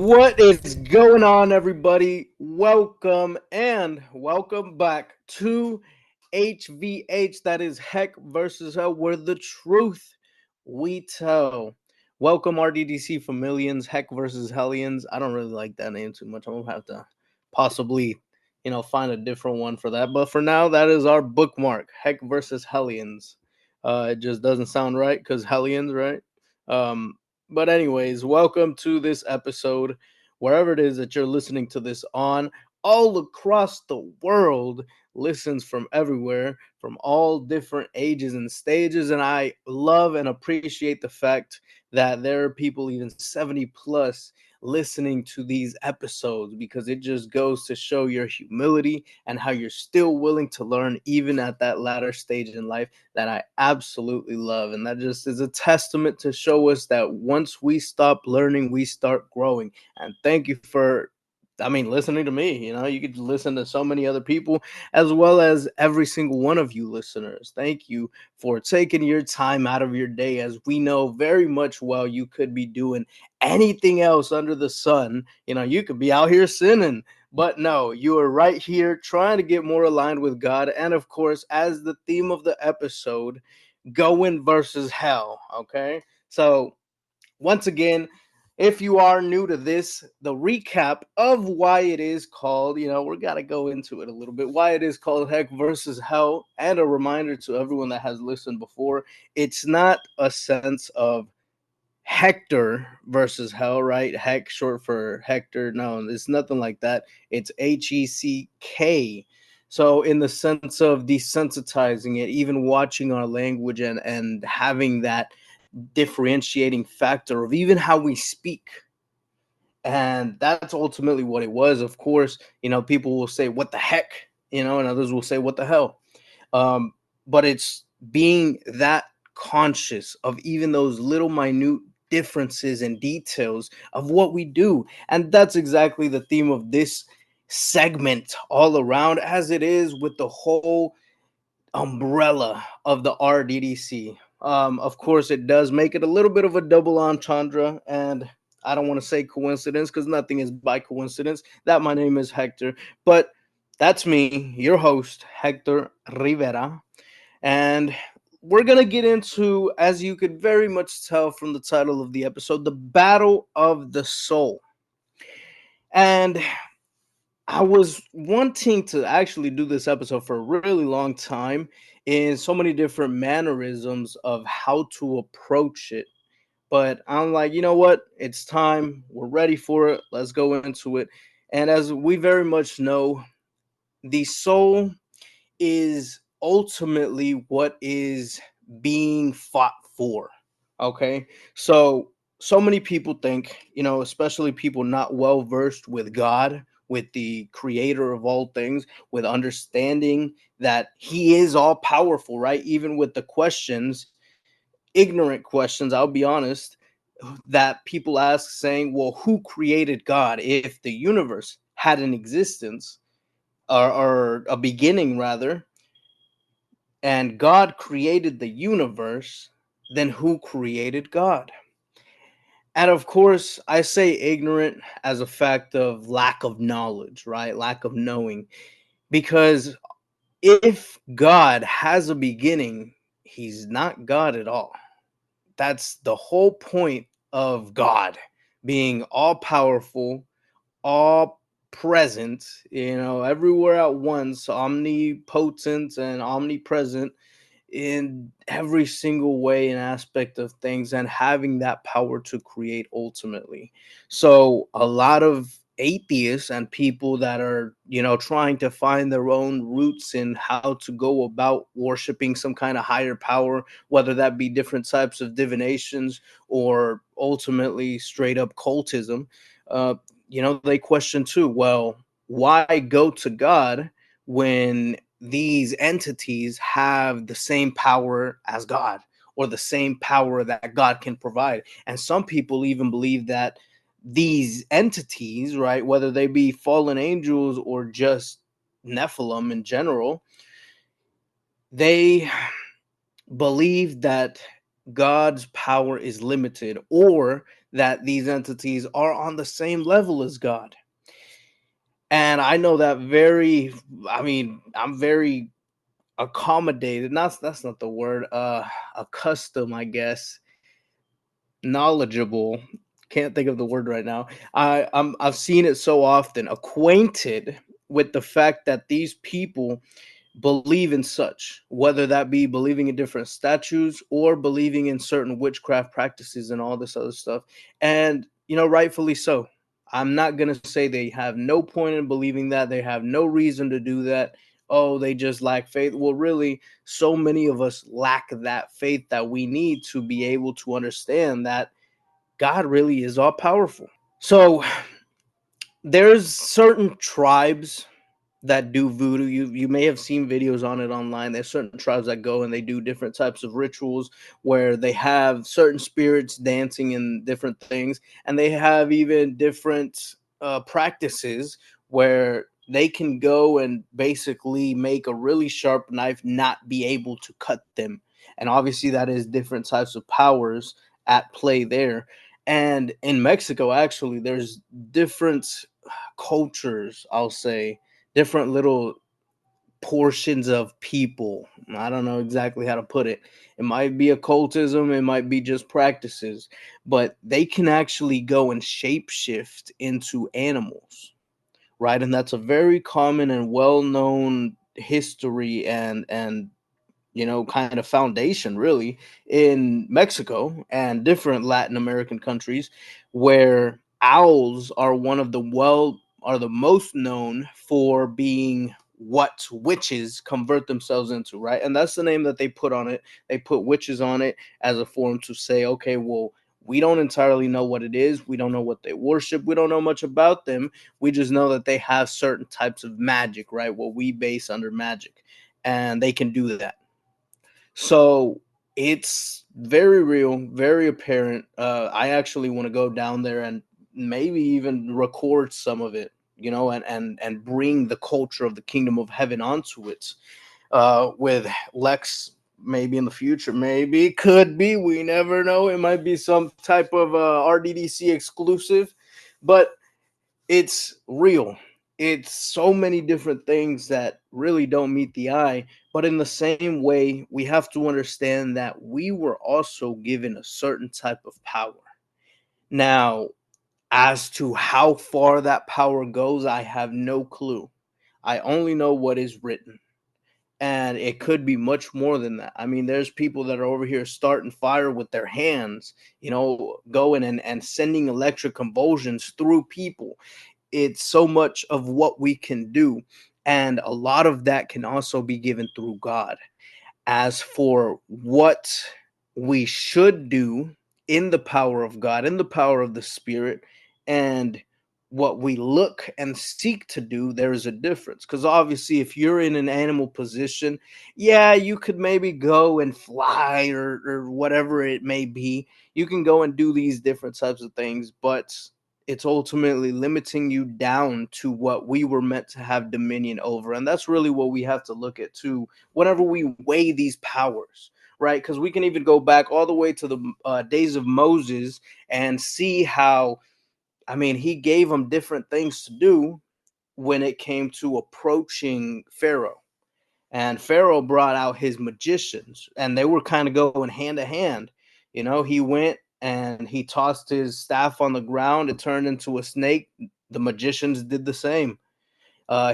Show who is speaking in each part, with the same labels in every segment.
Speaker 1: What is going on, everybody? Welcome back to HVH. That is Heck versus Hell, where the truth we tell. Welcome, RDDC familians, Heck versus Hellions. I don't really like that name too much. I'm gonna have to possibly, find a different one for that. But for now, that is our bookmark, Heck versus Hellions. It just doesn't sound right because Hellions, right? Um, but anyways, welcome to this episode, wherever it is that you're listening to this on. All across the world, listens from everywhere, from all different ages and stages, and I love and appreciate the fact that there are people even 70 plus listening to these episodes, because it just goes to show your humility and how you're still willing to learn even at that latter stage in life that I absolutely love. And that just is a testament to show us that once we stop learning, we start growing. And thank you for, listening to me. You could listen to so many other people, as well as every single one of you listeners. Thank you for taking your time out of your day, as we know very much well you could be doing anything else under the sun. You could be out here sinning. But no, you are right here trying to get more aligned with God. And of course, as the theme of the episode, going versus hell. Okay. So, once again, if you are new to this, the recap of why it is called, we got to go into it a little bit, why it is called Heck versus Hell, and a reminder to everyone that has listened before, it's not a sense of Hector versus Hell, right? Heck, short for Hector. No, it's nothing like that. It's HECK. So, in the sense of desensitizing it, even watching our language and having that differentiating factor of even how we speak. And that's ultimately what it was. Of course, people will say, what the heck? And others will say, what the hell? Um, but it's being that conscious of even those little minute differences and details of what we do. And that's exactly the theme of this segment all around, as it is with the whole umbrella of the RDDC. Of course, it does make it a little bit of a double entendre, and I don't want to say coincidence because nothing is by coincidence that my name is Hector, but that's me, your host, Hector Rivera, and we're gonna get into, as you could very much tell from the title of the episode, the battle of the soul. And I was wanting to actually do this episode for a really long time in so many different mannerisms of how to approach it. But I'm like, you know what? It's time. We're ready for it. Let's go into it. And as we very much know, the soul is ultimately what is being fought for. Okay. So many people think, especially people not well versed with God, with the creator of all things, with understanding that he is all powerful, right? Even with the questions, ignorant questions, I'll be honest, that people ask, saying, well, who created God? If the universe had an existence, or a beginning rather, and God created the universe, then who created God? And of course, I say ignorant as a fact of lack of knowledge, right? Lack of knowing. Because if God has a beginning, he's not God at all. That's the whole point of God being all powerful, all present, everywhere at once, omnipotent and omnipresent in every single way and aspect of things, and having that power to create ultimately. So a lot of atheists and people that are, trying to find their own roots in how to go about worshiping some kind of higher power, whether that be different types of divinations or ultimately straight up cultism, uh, they question too, well, why go to God when these entities have the same power as God, or the same power that God can provide? And some people even believe that these entities, right, whether they be fallen angels or just Nephilim in general, they believe that God's power is limited, or that these entities are on the same level as God. And I know that very, I mean, I'm very accommodated. Not that's not the word. Accustomed, I guess, knowledgeable. Can't think of the word right now. I've seen it so often. Acquainted with the fact that these people believe in such, whether that be believing in different statues or believing in certain witchcraft practices and all this other stuff. And, rightfully so. I'm not going to say they have no point in believing that. They have no reason to do that. Oh, they just lack faith. Well, really, so many of us lack that faith that we need to be able to understand that God really is all powerful. So there's certain tribes that do voodoo. You may have seen videos on it online. There's certain tribes that go and they do different types of rituals where they have certain spirits dancing and different things, and they have even different practices where they can go and basically make a really sharp knife not be able to cut them. And obviously that is different types of powers at play there. And in Mexico, actually, there's different cultures, I'll say, different little portions of people. I don't know exactly how to put it. It might be occultism, it might be just practices, but they can actually go and shapeshift into animals, right? And that's a very common and well-known history and kind of foundation really in Mexico and different Latin American countries where owls are one of the are the most known for being what witches convert themselves into, right? And that's the name that they put on it. They put witches on it as a form to say, okay, well, we don't entirely know what it is. We don't know what they worship. We don't know much about them. We just know that they have certain types of magic, right? What we base under magic. And they can do that. So it's very real, very apparent. I actually want to go down there and maybe even record some of it, and bring the culture of the kingdom of heaven onto it. With Lex, maybe in the future, maybe could be. We never know. It might be some type of RDDC exclusive, but it's real. It's so many different things that really don't meet the eye. But in the same way, we have to understand that we were also given a certain type of power. Now, as to how far that power goes, I have no clue. I only know what is written. And it could be much more than that. I mean, there's people that are over here starting fire with their hands, going and sending electric convulsions through people. It's so much of what we can do, and a lot of that can also be given through God. As for what we should do in the power of God, in the power of the Spirit, and what we look and seek to do, there is a difference. Because obviously, if you're in an animal position, yeah, you could maybe go and fly or whatever it may be. You can go and do these different types of things, but it's ultimately limiting you down to what we were meant to have dominion over. And that's really what we have to look at too whenever we weigh these powers, right? Because we can even go back all the way to the days of Moses and see how, I mean, he gave them different things to do when it came to approaching Pharaoh. And Pharaoh brought out his magicians, and they were kind of going hand to hand. He went and he tossed his staff on the ground, it turned into a snake. The magicians did the same.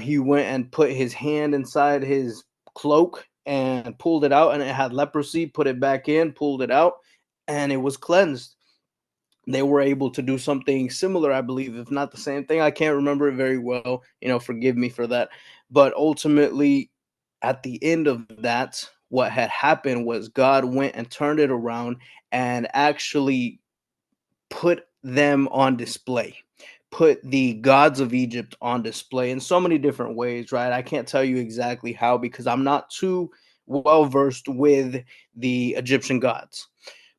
Speaker 1: He went and put his hand inside his cloak and pulled it out, and it had leprosy, put it back in, pulled it out, and it was cleansed. They were able to do something similar, I believe, if not the same thing. I can't remember it very well. Forgive me for that. But ultimately, at the end of that, what had happened was God went and turned it around and actually put them on display, put the gods of Egypt on display in so many different ways, right? I can't tell you exactly how because I'm not too well versed with the Egyptian gods.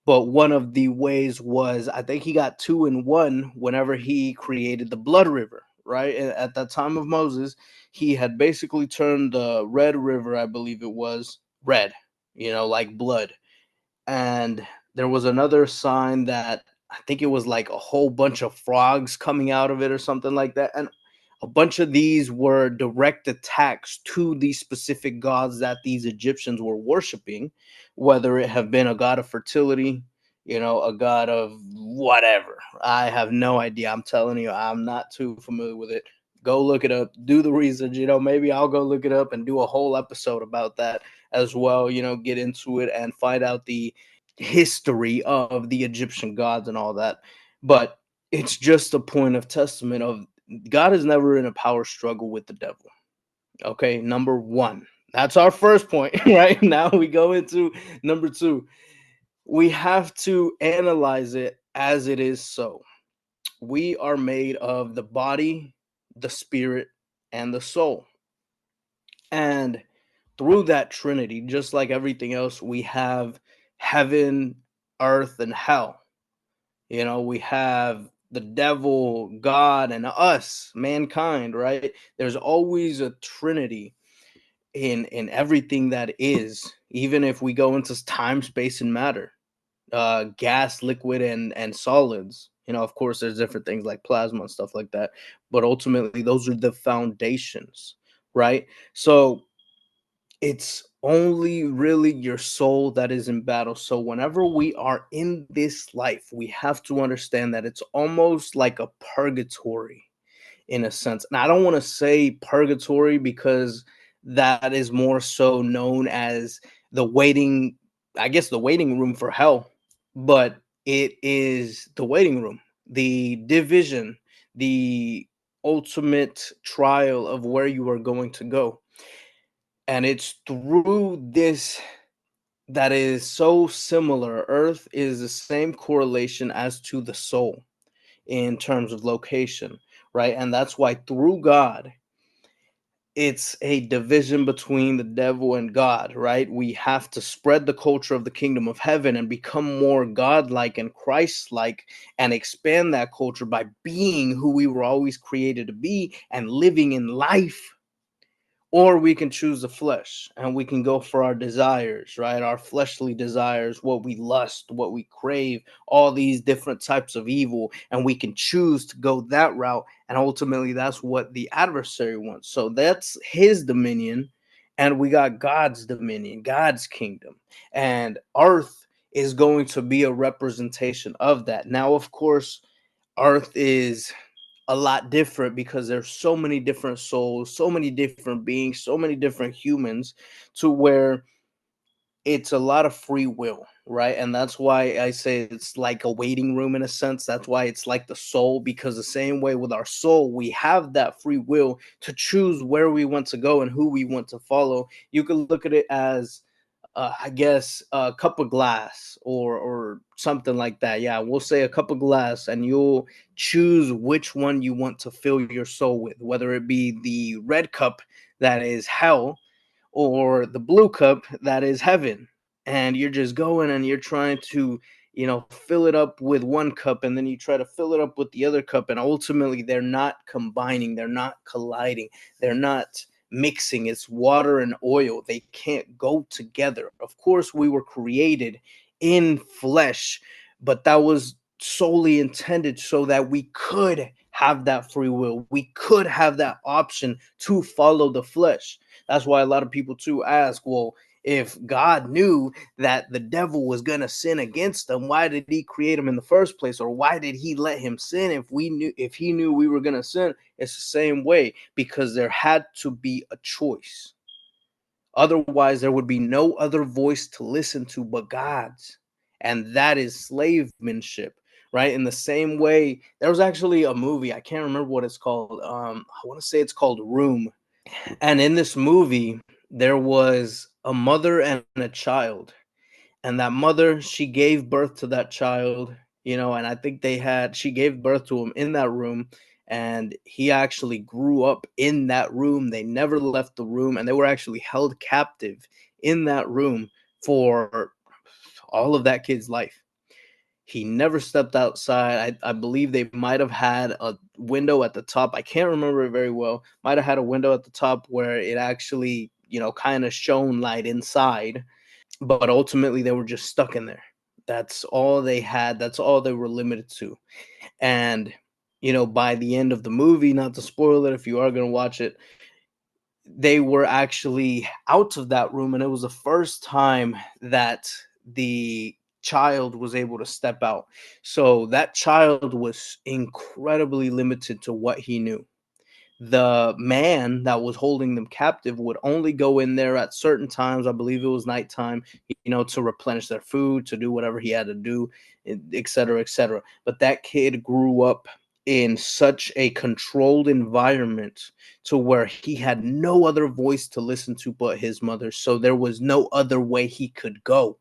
Speaker 1: But one of the ways was, I think he got 2 in 1 whenever he created the blood river, right? At that time of Moses, he had basically turned the Red River, I believe it was, red, like blood. And there was another sign that I think it was like a whole bunch of frogs coming out of it or something like that. And a bunch of these were direct attacks to these specific gods that these Egyptians were worshiping, whether it have been a god of fertility, a god of whatever. I have no idea. I'm telling you, I'm not too familiar with it. Go look it up, do the research. Maybe I'll go look it up and do a whole episode about that as well, get into it and find out the history of the Egyptian gods and all that. But it's just a point of testament of God is never in a power struggle with the devil. Okay, number one. That's our first point, right? Now we go into number two. We have to analyze it as it is so. We are made of the body, the spirit, and the soul. And through that trinity, just like everything else, we have heaven, earth, and hell. We have the devil, God, and us, mankind, right? There's always a trinity in everything that is, even if we go into time, space, and matter, gas, liquid, and solids. Of course, there's different things like plasma and stuff like that, but ultimately, those are the foundations, right? So it's only really your soul that is in battle. So whenever we are in this life, we have to understand that it's almost like a purgatory in a sense. And I don't want to say purgatory because that is more so known as the waiting, I guess, the waiting room for hell, but it is the waiting room, the division, the ultimate trial of where you are going to go. And it's through this that is so similar. Earth is the same correlation as to the soul in terms of location, right? And that's why through God, it's a division between the devil and God, right? We have to spread the culture of the kingdom of heaven and become more godlike and Christ-like and expand that culture by being who we were always created to be and living in life. Or we can choose the flesh and we can go for our desires, right? Our fleshly desires, what we lust, what we crave, all these different types of evil. And we can choose to go that route. And ultimately, that's what the adversary wants. So that's his dominion. And we got God's dominion, God's kingdom. And earth is going to be a representation of that. Now, of course, earth is a lot different because there's so many different souls, so many different beings, so many different humans, to where it's a lot of free will, right? And that's why I say it's like a waiting room in a sense. That's why it's like the soul, because the same way with our soul, we have that free will to choose where we want to go and who we want to follow. You can look at it as I guess a cup of glass or something like that. Yeah, we'll say a cup of glass, and you'll choose which one you want to fill your soul with, whether it be the red cup that is hell or the blue cup that is heaven. And you're just going and you're trying to, fill it up with one cup, and then you try to fill it up with the other cup, and ultimately they're not combining, they're not colliding, they're not mixing. It's water and oil. They can't go together. Of course, we were created in flesh, but that was solely intended so that we could have that free will. We could have that option to follow the flesh. That's why a lot of people too ask, well, if God knew that the devil was going to sin against them, why did he create him in the first place? Or why did he let him sin if he knew we were going to sin? It's the same way, because there had to be a choice. Otherwise, there would be no other voice to listen to but God's. And that is slavemanship, right? In the same way, there was actually a movie, I can't remember what it's called. I want to say it's called Room. And in this movie, there was a mother and a child. And that mother, she gave birth to that child, and I think she gave birth to him in that room. And he actually grew up in that room. They never left the room, and they were actually held captive in that room for all of that kid's life. He never stepped outside. I believe they might have had a window at the top. I can't remember it very well. Might have had a window at the top where it actually, kind of shone light inside. But ultimately, they were just stuck in there. That's all they had. That's all they were limited to. And by the end of the movie, not to spoil it if you are going to watch it, they were actually out of that room, and it was the first time that the child was able to step out. So that child was incredibly limited to what he knew. The man that was holding them captive would only go in there at certain times. I believe it was nighttime, to replenish their food, to do whatever he had to do, et cetera, et cetera. But that kid grew up in such a controlled environment to where he had no other voice to listen to but his mother. So there was no other way he could go.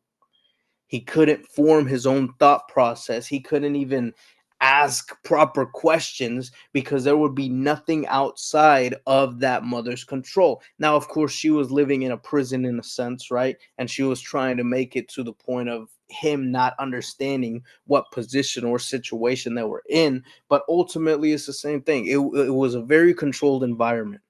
Speaker 1: He couldn't form his own thought process. He couldn't even ask proper questions because there would be nothing outside of that mother's control. Now, of course, she was living in a prison in a sense, right? And she was trying to make it to the point of him not understanding what position or situation they were in. But ultimately, it's the same thing. It was a very controlled environment.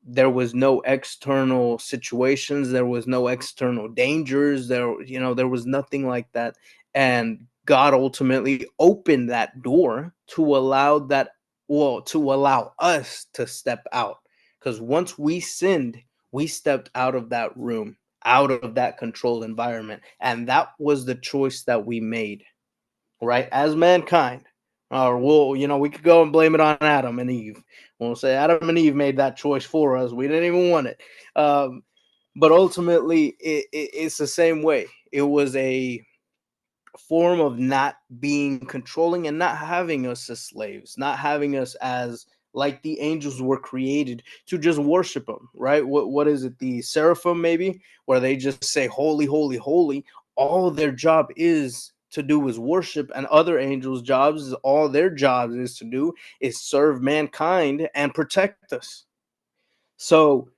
Speaker 1: There was no external situations, there was no external dangers, there was nothing like that. And God ultimately opened that door to allow that, well, to allow us to step out, because once we sinned, we stepped out of that room, out of that controlled environment, and that was the choice that we made, right, as mankind. Or we could go and blame it on Adam and Eve. We'll say Adam and Eve made that choice for us. We didn't even want it. But ultimately, it's the same way. It was a form of not being controlling and not having us as slaves, not having us as like the angels were created to just worship them, right? What is it? The seraphim, maybe, where they just say holy, holy, holy. All their job is to do is worship, and other angels' jobs is all their jobs is to do is serve mankind and protect us. So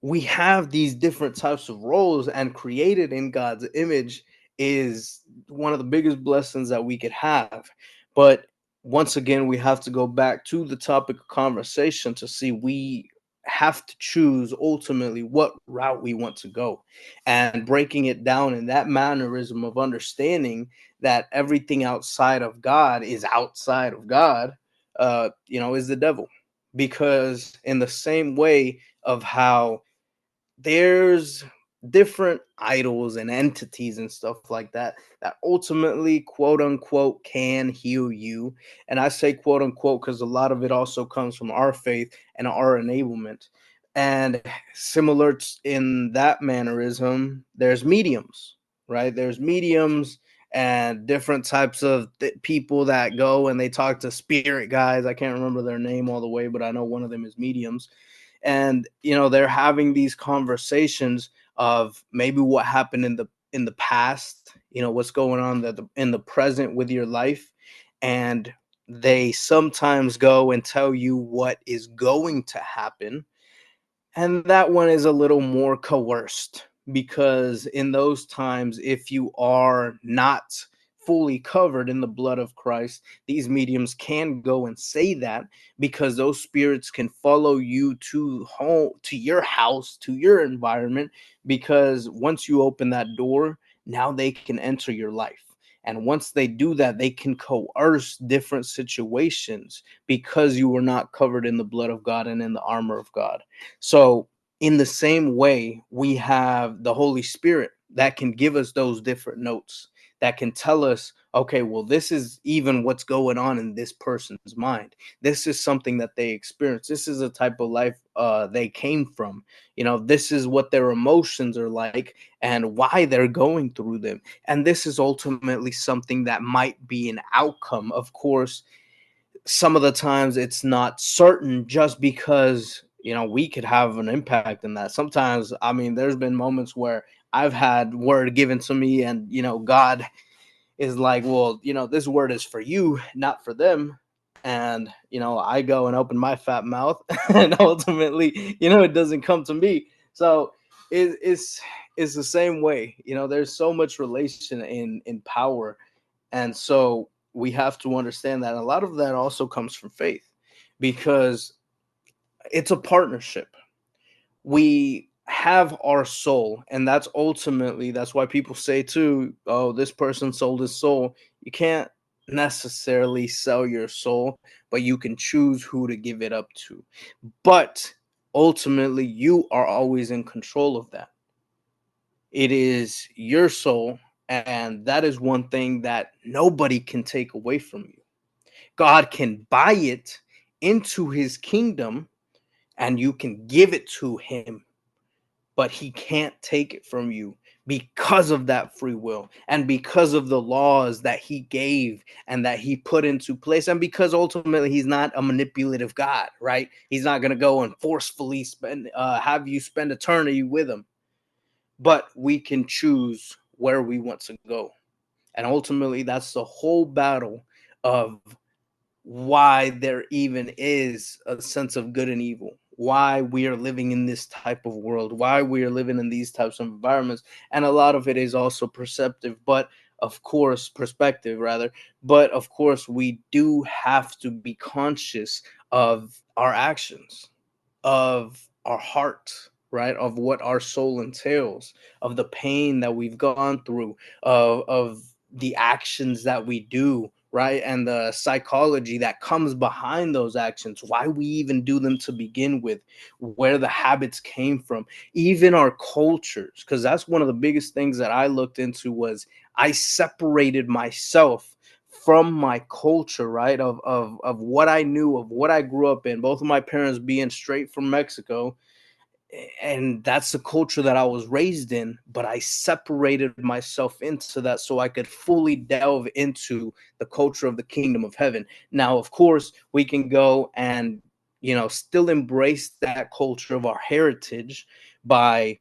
Speaker 1: we have these different types of roles, and created in God's image is one of the biggest blessings that we could have. But once again, we have to go back to the topic of conversation to see we have to choose ultimately what route we want to go, and breaking it down in that mannerism of understanding that everything outside of God is outside of God, is the devil. Because in the same way of how there's different idols and entities and stuff like that that ultimately, quote unquote, can heal you. And I say quote unquote because a lot of it also comes from our faith and our enablement. And similar in that mannerism, there's mediums, right? There's mediums and different types of people that go and they talk to spirit guys. I can't remember their name all the way, but I know one of them is mediums. And they're having these conversations of maybe what happened in the past, what's going on in the present with your life. And they sometimes go and tell you what is going to happen, and that one is a little more coerced, because in those times, if you are not fully covered in the blood of Christ, these mediums can go and say that, because those spirits can follow you to home, to your house, to your environment, because once you open that door, now they can enter your life. And once they do that, they can coerce different situations because you were not covered in the blood of God and in the armor of God. So, in the same way, we have the Holy Spirit that can give us those different notes, that can tell us, okay, well, this is even what's going on in this person's mind. This is something that they experience. This is a type of life they came from. This is what their emotions are like and why they're going through them. And this is ultimately something that might be an outcome. Of course, some of the times it's not certain, just because we could have an impact in that. Sometimes, I mean, there's been moments where I've had word given to me, and God is like, well, this word is for you, not for them. And I go and open my fat mouth and ultimately it doesn't come to me. So it's the same way. There's so much relation in power. And so we have to understand that a lot of that also comes from faith, because it's a partnership. We have our soul, and that's why people say too, oh, this person sold his soul. You can't necessarily sell your soul, but you can choose who to give it up to. But ultimately, you are always in control of that. It is your soul, and that is one thing that nobody can take away from you. God can buy it into his kingdom, and you can give it to him, but he can't take it from you because of that free will and because of the laws that he gave and that he put into place, and because ultimately he's not a manipulative God, right? He's not going to go and forcefully have you spend eternity with him, but we can choose where we want to go. And ultimately that's the whole battle of why there even is a sense of good and evil, why we are living in this type of world, why we are living in these types of environments. And a lot of it is also perceptive, but of course, perspective rather. But of course, we do have to be conscious of our actions, of our heart, right? Of what our soul entails, of the pain that we've gone through, of the actions that we do, right? And the psychology that comes behind those actions, why we even do them to begin with, where the habits came from, even our cultures. Because that's one of the biggest things that I looked into was I separated myself from my culture, right? Of what I knew, of what I grew up in, both of my parents being straight from Mexico, and that's the culture that I was raised in, but I separated myself into that so I could fully delve into the culture of the kingdom of heaven. Now, of course, we can go and, still embrace that culture of our heritage by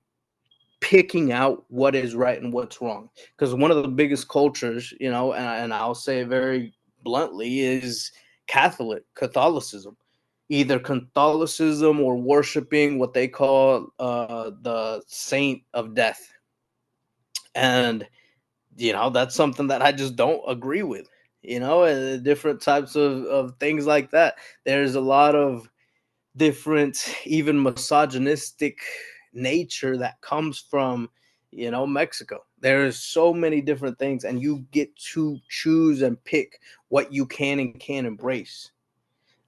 Speaker 1: picking out what is right and what's wrong. Because one of the biggest cultures, and I'll say it very bluntly, is Catholicism. Either Catholicism or worshiping what they call the saint of death. And, that's something that I just don't agree with, different types of things like that. There's a lot of different, even misogynistic nature that comes from, Mexico. There's so many different things, and you get to choose and pick what you can and can't embrace.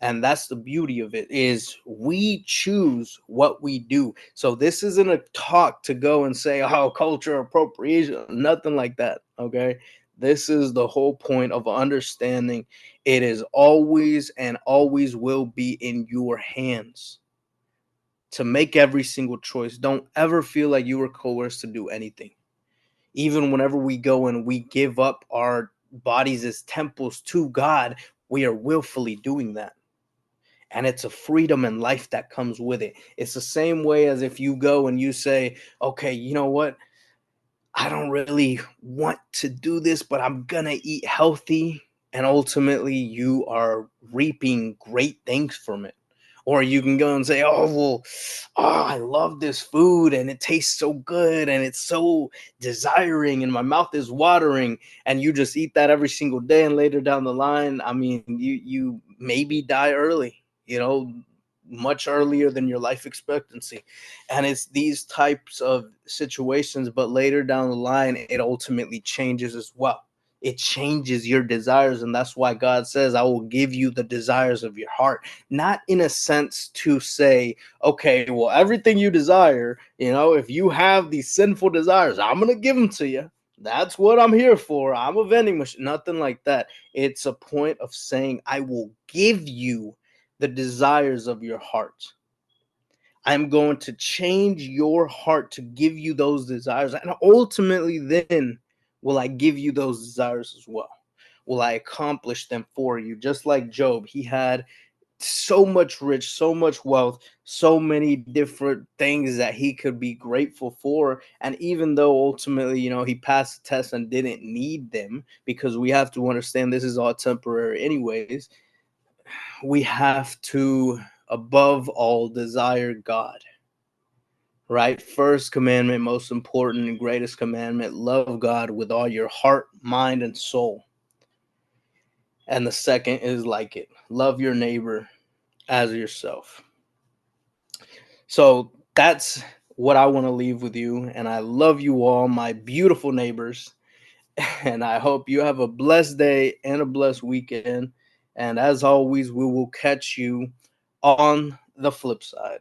Speaker 1: And that's the beauty of it, is we choose what we do. So this isn't a talk to go and say, oh, culture appropriation, nothing like that. Okay, this is the whole point of understanding it is always and always will be in your hands to make every single choice. Don't ever feel like you were coerced to do anything. Even whenever we go and we give up our bodies as temples to God, we are willfully doing that. And it's a freedom and life that comes with it. It's the same way as if you go and you say, okay, you know what? I don't really want to do this, but I'm going to eat healthy. And ultimately, you are reaping great things from it. Or you can go and say, oh, well, I love this food and it tastes so good and it's so desiring and my mouth is watering. And you just eat that every single day. And later down the line, I mean, you maybe die early, much earlier than your life expectancy. And it's these types of situations, but later down the line it ultimately changes as well. It changes your desires, and that's why God says, I will give you the desires of your heart. Not in a sense to say, okay, well, everything you desire, if you have these sinful desires, I'm going to give them to you. That's what I'm here for. I'm a vending machine. Nothing like that. It's a point of saying, I will give you the desires of your heart. I'm going to change your heart to give you those desires. And ultimately, then will I give you those desires as well? Will I accomplish them for you? Just like Job, he had so much rich, so much wealth, so many different things that he could be grateful for. And even though ultimately, he passed the test and didn't need them, because we have to understand this is all temporary, anyways, we have to, above all, desire God. Right? First commandment, most important and greatest commandment, love God with all your heart, mind, and soul. And the second is like it, love your neighbor as yourself. So that's what I want to leave with you. And I love you all, my beautiful neighbors. And I hope you have a blessed day and a blessed weekend. And as always, we will catch you on the flip side.